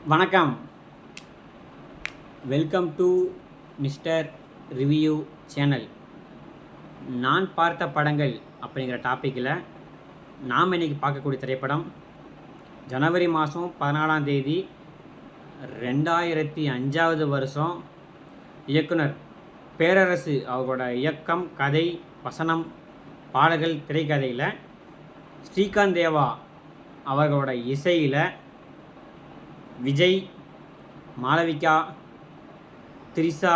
வணக்கம். Welcome to mister review channel. நான் பார்த்த படங்கள் அப்படிங்கிற டாப்பிக்கில் நாம் இன்றைக்கி பார்க்கக்கூடிய திரைப்படம் ஜனவரி மாதம் 14ஆம் தேதி 2005 வருஷம் இயக்குனர் பேரரசு அவர்களோட இயக்கம், கதை, வசனம், பாடல்கள், திரைக்கதையில் ஸ்ரீகாந்த் தேவா அவர்களோட இசையில் விஜய், மாளவிகா, திரிஷா,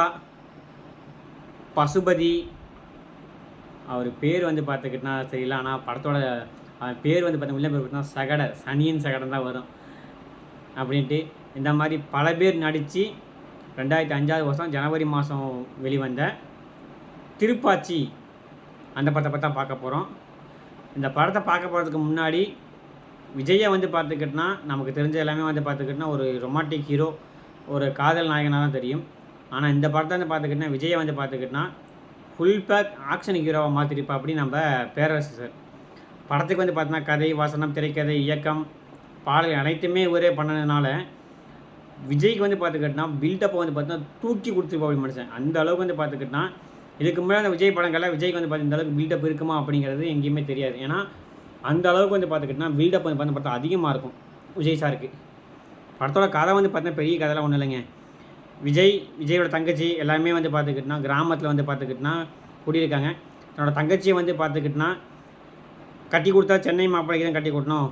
பசுபதி, அவர் பேர் வந்து பார்த்துக்கிட்டனா தெரியல, ஆனால் படத்தோட பேர் வந்து பார்த்தீங்கன்னா பேர் பார்த்தீங்கன்னா சனியன் சகடன் தான் வரும் அப்படின்ட்டு. இந்த மாதிரி பல பேர் நடித்து 2005 வருஷம் ஜனவரி மாதம் வெளிவந்த திருப்பாச்சி அந்த படத்தை பற்றி தான் பார்க்க போகிறோம். இந்த படத்தை பார்க்க போகிறதுக்கு முன்னாடி விஜயை வந்து பார்த்துக்கிட்டனா நமக்கு தெரிஞ்ச எல்லாமே வந்து பார்த்துக்கிட்டனா ஒரு ரொமான்டிக் ஹீரோ, ஒரு காதல் நாயகனாக தான் தெரியும். ஆனால் இந்த படத்தை வந்து பார்த்துக்கிட்டனா விஜயை வந்து பார்த்துக்கிட்டனா ஃபுல் பேக் ஆக்ஷன் ஹீரோவை மாற்றிருப்பா அப்படி நம்ம பேரரசு சார். படத்துக்கு வந்து பார்த்தோன்னா கதை, வசனம், திரைக்கதை, இயக்கம், பாடல்கள் அனைத்துமே ஒரே பண்ணதுனால விஜய்க்கு வந்து பார்த்துக்கிட்டனா பில்டப்பை வந்து பார்த்தீங்கன்னா தூக்கி கொடுத்துருப்பா அப்படி மனுஷன். அந்த அளவுக்கு வந்து பார்த்துக்கிட்டனா இதுக்கு முன்னாடி அந்த விஜய் படங்களில் விஜய்க்கு வந்து பார்த்து இந்த அளவுக்கு பில்டப் இருக்குமா அப்படிங்கிறது எங்கேயுமே தெரியாது. ஏன்னா அந்த அளவுக்கு வந்து பார்த்துக்கிட்டனா பில்டப் வந்து பார்த்தா அதிகமாக இருக்கும் விஜய் சாருக்கு. படத்தோட கதை வந்து பார்த்தீங்கன்னா பெரிய கதைலாம் ஒன்றும் இல்லைங்க. விஜயோட தங்கச்சி எல்லாமே வந்து பார்த்துக்கிட்டனா கிராமத்தில் வந்து பார்த்துக்கிட்டனா குடியிருக்காங்க. தன்னோட தங்கச்சியை வந்து பார்த்துக்கிட்டனா கட்டி கொடுத்தா சென்னை மாப்பிள்ளைக்கு தான் கட்டி கொடுக்கணும்,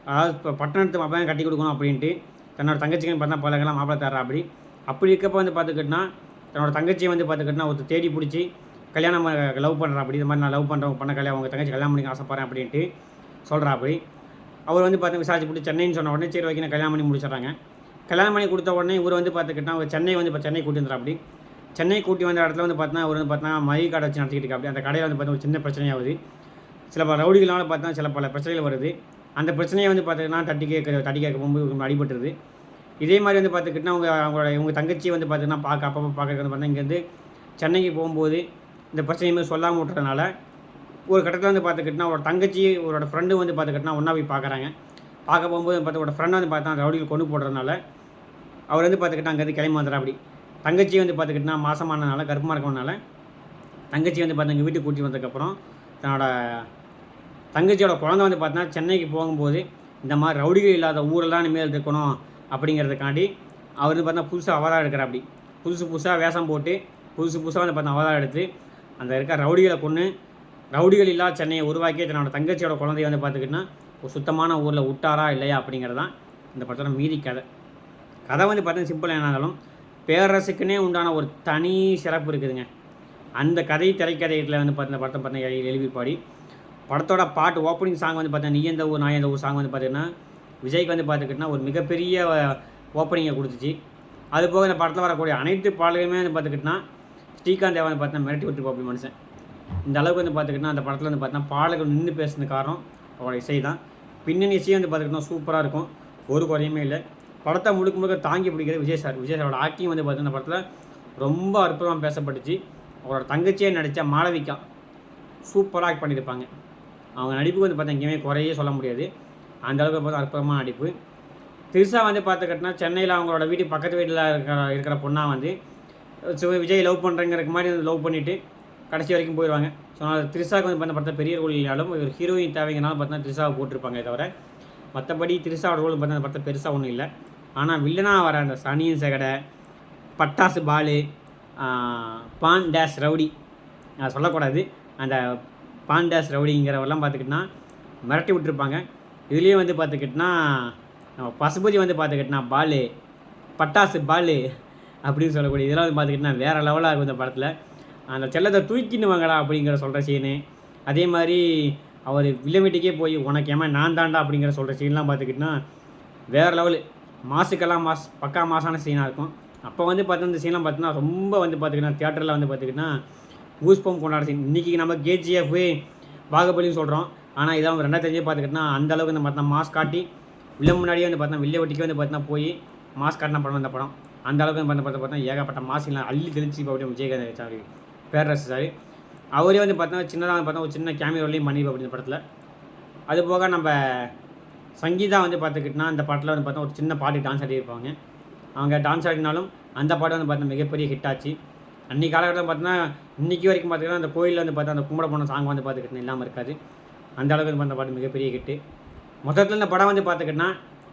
அதாவது இப்போ பட்டணத்து மாப்பிள்ளை கட்டி கொடுக்கணும் அப்படின்ட்டு தன்னோட தங்கச்சிக்கு பார்த்தா பழகலாம் மாப்பிள்ளை தர்றா. அப்படி இருக்கப்போ வந்து பார்த்துக்கிட்டனா தன்னோட தங்கச்சியை வந்து பார்த்துக்கிட்டனா ஒருத்தர் தேடி பிடிச்சி கல்யாணம் லவ் பண்ணுறா. அப்படி இது மாதிரி நான் லவ் பண்ணுறவங்க பண்ண கல்யாணம் உங்கள் தங்கச்சி கல்யாணம் பண்ணிக்க ஆசைப்பட்றேன் அப்படின்ட்டு சொல்கிறா. அவர் வந்து பார்த்து விசாரிச்சு போட்டு சென்னைன்னு சொன்ன உடனே சரி வைக்கணும் கல்யாணம் பண்ணி முடிச்சிடறாங்க. கல்யாணம் பண்ணி கொடுத்த உடனே இவர் வந்து பார்த்துக்கிட்டா அவர் சென்னை வந்து இப்போ சென்னை கூட்டி வந்துடுறா. சென்னை கூட்டி வந்த இடத்துல வந்து பார்த்தா அவர் வந்து பார்த்தா மளிகை கடை வச்சு நடத்திக்கிட்டு இருக்கா. அந்த கடையில் வந்து பார்த்தா ஒரு சின்ன பிரச்சனையாகுது. சில பல ரவுடிகளால் பார்த்தா சில பல பிரச்சனைகள் வருது. அந்த பிரச்சனையை வந்து பார்த்திங்கன்னா தட்டி கேட்க போகும்போது அடிபட்டுருது. இதே மாதிரி வந்து பார்த்துக்கிட்டா இவங்க தங்கச்சியை வந்து பார்த்திங்கன்னா அப்பப்போ பார்க்க வந்து பார்த்தா இங்கேருந்து சென்னைக்கு போகும்போது இந்த பிரச்சனையுமே சொல்லாமல் விட்டுறதுனால ஒரு கட்டத்தில் வந்து பார்த்துக்கிட்டனா அவரோட தங்கச்சி அவரோட ஃப்ரெண்டு வந்து பார்த்துக்கிட்டனா ஒன்றா போய் பார்க்குறாங்க. பார்க்க போகும்போது அவரோட ஃப்ரெண்டை வந்து பார்த்தா அந்த ரவுடிகள் கொண்டு போடுறதுனால அவர் வந்து பார்த்துக்கிட்டா அங்கேருந்து கிளம்பி வந்துடுறா. தங்கச்சி வந்து பார்த்துக்கிட்டனா மாசமானதுனால கர்ப்பமாக இருக்கனால தங்கச்சி வந்து பார்த்தா எங்கள் வீட்டுக்கு கூட்டி வந்ததுக்கப்புறம் தன்னோட தங்கச்சியோட குழந்தை வந்து பார்த்தா சென்னைக்கு போகும்போது இந்த மாதிரி ரவுடிகள் இல்லாத ஊரெல்லாம் இனிமேல் இருக்கணும் அப்படிங்கிறதுக்காண்டி அவர் வந்து பார்த்தா புதுசாக அவதாரம் எடுக்கிறா. புதுசாக வேஷம் போட்டு புதுசாக வந்து பார்த்தா அவதாரம் எடுத்து அந்த இருக்க ரவுடிகளை கொண்டு ரவுடிகள் இல்லாத சென்னையை உருவாக்கி தன்னோட தங்கச்சியோட குழந்தைய வந்து பார்த்துக்கிட்டனா ஒரு சுத்தமான ஊரில் விட்டாரா இல்லையா அப்படிங்கிறது தான் இந்த படத்தோட மீதி கதை. கதை வந்து பார்த்தீங்கன்னா சிம்பிளாக என்னாலும் பேரரசுக்குன்னே உண்டான ஒரு தனி சிறப்பு இருக்குதுங்க. அந்த கதை திரைக்கதையில் வந்து பார்த்து இந்த படத்தை பார்த்தீங்கன்னா எழுதிப்பாடி படத்தோட பாட்டு ஓப்பனிங் சாங் வந்து பார்த்தீங்கன்னா நீ எந்த ஊர் நான் எந்த ஊர் சாங் வந்து பார்த்தீங்கன்னா விஜய்க்கு வந்து பார்த்துக்கிட்டனா ஒரு மிகப்பெரிய ஓப்பனிங்கை கொடுத்துச்சு. அதுபோக இந்த படத்தில் வரக்கூடிய அனைத்து பாடல்களுமே வந்து பார்த்துக்கிட்டனா ஸ்ரீகாந்த் தேவா வந்து பார்த்தீங்கன்னா மிரட்டி விட்டுருப்போம் அப்படி மனுஷன். இந்த அளவுக்கு வந்து பார்த்துக்கிட்டனா அந்த படத்தில் வந்து பார்த்தீங்கன்னா பாடல்கள் நின்று பேசுன காரணம் அவரோட இசை தான். பின்னணி இசையும் வந்து பார்த்துக்கிட்டனா சூப்பராக இருக்கும், ஒரு குறையுமே இல்லை. படத்தை முழுக்க தாங்கி பிடிக்கிறது விஜய் சாரோட ஆக்டிங் வந்து பார்த்தீங்கன்னா படத்தில் ரொம்ப அற்புதமாக பேசப்பட்டுச்சு. அவரோட தங்கச்சியே நடித்த மாளவிகா சூப்பராக ஆக்ட் பண்ணியிருப்பாங்க. அவங்க நடிப்புக்கு வந்து பார்த்தா எங்கேயுமே குறையே சொல்ல முடியாது, அந்த அளவுக்கு பார்த்தா அற்புதமான நடிப்பு. திரிஷா வந்து பார்த்துக்கிட்டனா சென்னையில் அவங்களோட வீட்டுக்கு பக்கத்து வீட்டில் இருக்கிற பொண்ணாக வந்து விஜய் லவ் பண்ணுறங்கிறதுக்கு மாதிரி லவ் பண்ணிவிட்டு கடைசி வரைக்கும் போயிடுவாங்க. ஸோ திரிஷாவுக்கு வந்து பார்த்தா படத்தை பெரிய ரோல் இல்லாலும் ஒரு ஹீரோயின் தேவைங்கனாலும் பார்த்தீங்கன்னா திரிஷாவை போட்டிருப்பாங்க. தவிர மற்றபடி திரிஷாவோட ரோல் பார்த்தா அந்த படத்தை பெருசாக ஒன்றும் இல்லை. ஆனால் வில்லனாக வர அந்த சனியன் சகடை, பட்டாசு பாலு, பான் டேஸ் ரவுடி, அதை சொல்லக்கூடாது, அந்த பான் டேஸ் ரவுடிங்கிறவெல்லாம் பார்த்துக்கிட்டனா மிரட்டி விட்டுருப்பாங்க. இதுலேயும் வந்து பார்த்துக்கிட்டனா பசுபதி வந்து பார்த்துக்கிட்டனா பாலு, பட்டாசு பாலு அப்படின்னு சொல்லக்கூடிய இதெல்லாம் வந்து பார்த்துக்கிட்டனா வேறு லெவலாக இருக்கும் இந்த படத்தில். அந்த செல்லத்தை தூக்கின்னு வாங்கடா அப்படிங்கிற சொல்கிற சீனு, அதே மாதிரி அவர் வில்லமிட்டிக்கே போய் உனக்கு ஏமா நான் தாண்டா அப்படிங்கிற சொல்கிற சீன்லாம் பார்த்துக்கிட்டனா வேறு லெவலு, மாசுக்கெல்லாம் பக்கா மாசான சீனாக இருக்கும். அப்போ வந்து பார்த்தீங்கன்னா இந்த சீன்லாம் பார்த்தீங்கன்னா ரொம்ப வந்து பார்த்துக்கிட்டா தியேட்டரில் வந்து பார்த்துக்கிட்டா கூஸ்பம் கொண்டாட சீன். இன்றைக்கி நம்ம கேஜிஎஃப் பாகுபலின்னு சொல்கிறோம், ஆனால் இதான் 2005 பார்த்துக்கிட்டா அந்தளவுக்கு வந்து பார்த்தா மாஸ் காட்டி வில்ல முன்னாடியே வந்து பார்த்தா வில்ல வெட்டிக்கு வந்து பார்த்தீங்கன்னா போய் மாஸ் காட்டின படம் அந்த படம். அந்த அளவுக்கு வந்து பார்த்தா ஏகப்பட்ட மாசிலாம் அள்ளி தெளிச்சு இப்போ விஜயகாந்த் பேரரசு சார் அவரே வந்து பார்த்தா சின்னதாக பார்த்தா ஒரு சின்ன கேமியோலையும் பண்ணியிருப்போம் அப்படி இந்த படத்தில். அதுபோக நம்ம சங்கீதா வந்து பார்த்துக்கிட்டினா அந்த பாட்டில் வந்து பார்த்தா ஒரு சின்ன பாட்டு டான்ஸ் ஆடியிருப்பாங்க. அவங்க டான்ஸ் ஆடினாலும் அந்த பாட்டு வந்து பார்த்தா மிகப்பெரிய ஹிட் ஆச்சு. அன்றைக்கி காலகட்டத்தில் பார்த்தீங்கன்னா இன்றைக்கி வரைக்கும் பார்த்திங்கன்னா அந்த கோயிலில் வந்து பார்த்தா அந்த கும்பிட போன சாங் வந்து பார்த்துக்கிட்டினா இல்லாமல் இருக்காது. அந்த அளவுக்கு வந்து அந்த பாட்டு மிகப்பெரிய ஹிட்டு. மொத்தத்தில் இந்த படம் வந்து பார்த்துக்கிட்டினா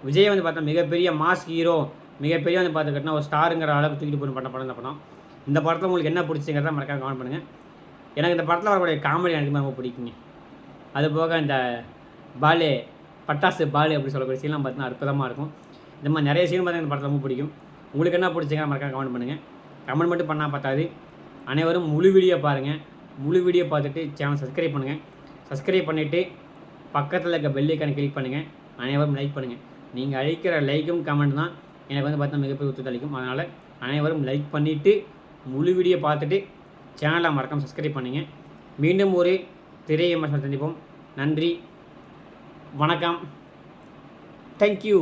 விஜய் வந்து பார்த்தா மிகப்பெரிய மாஸ் ஹீரோ, மிகப்பெரிய வந்து பார்த்துக்கிட்டினா ஒரு ஸ்டாருங்கிற அளவுக்கு தூக்கிட்டு போய் பண்ண படம் இந்த படம். இந்த படத்தில் உங்களுக்கு என்ன பிடிச்சிங்கிறத மறக்காம கமெண்ட் பண்ணுங்கள். எனக்கு இந்த படத்தில் வரக்கூடிய காமெடி எனக்கு ரொம்ப பிடிக்குங்க. அதுபோக இந்த பாலே பட்டாசு பாலு அப்படி சொல்லக்கூடிய சீன்லாம் பார்த்தீங்கன்னா அற்புதமாக இருக்கும். இந்த மாதிரி நிறைய சீன் பார்த்தீங்கன்னா இந்த படத்தில் ரொம்ப பிடிக்கும். உங்களுக்கு என்ன பிடிச்சிங்க மறக்காம கமெண்ட் பண்ணுங்கள். கமெண்ட் மட்டும் பண்ணால் பார்த்தாது, அனைவரும் முழு வீடியோ பாருங்கள். முழு வீடியோ பார்த்துட்டு சேனல் சப்ஸ்கிரைப் பண்ணுங்கள். சப்ஸ்கிரைப் பண்ணிவிட்டு பக்கத்தில் இருக்க பெல் ஐக்கானை கிளிக் பண்ணுங்கள். அனைவரும் லைக் பண்ணுங்கள். நீங்கள் அளிக்கிற லைக்கும் கமெண்ட் தான் எனக்கு வந்து பார்த்தா மிகப்பெரிய ஒத்துழைப்பு அளிக்கும். அதனால் அனைவரும் லைக் பண்ணிவிட்டு முழு வீடியோ பார்த்துட்டு சேனலை மறக்காமல் சப்ஸ்கிரைப் பண்ணுங்கள். மீண்டும் ஒரு திரை விமர்சனம் சந்திப்போம். நன்றி, வணக்கம், தேங்க்யூ.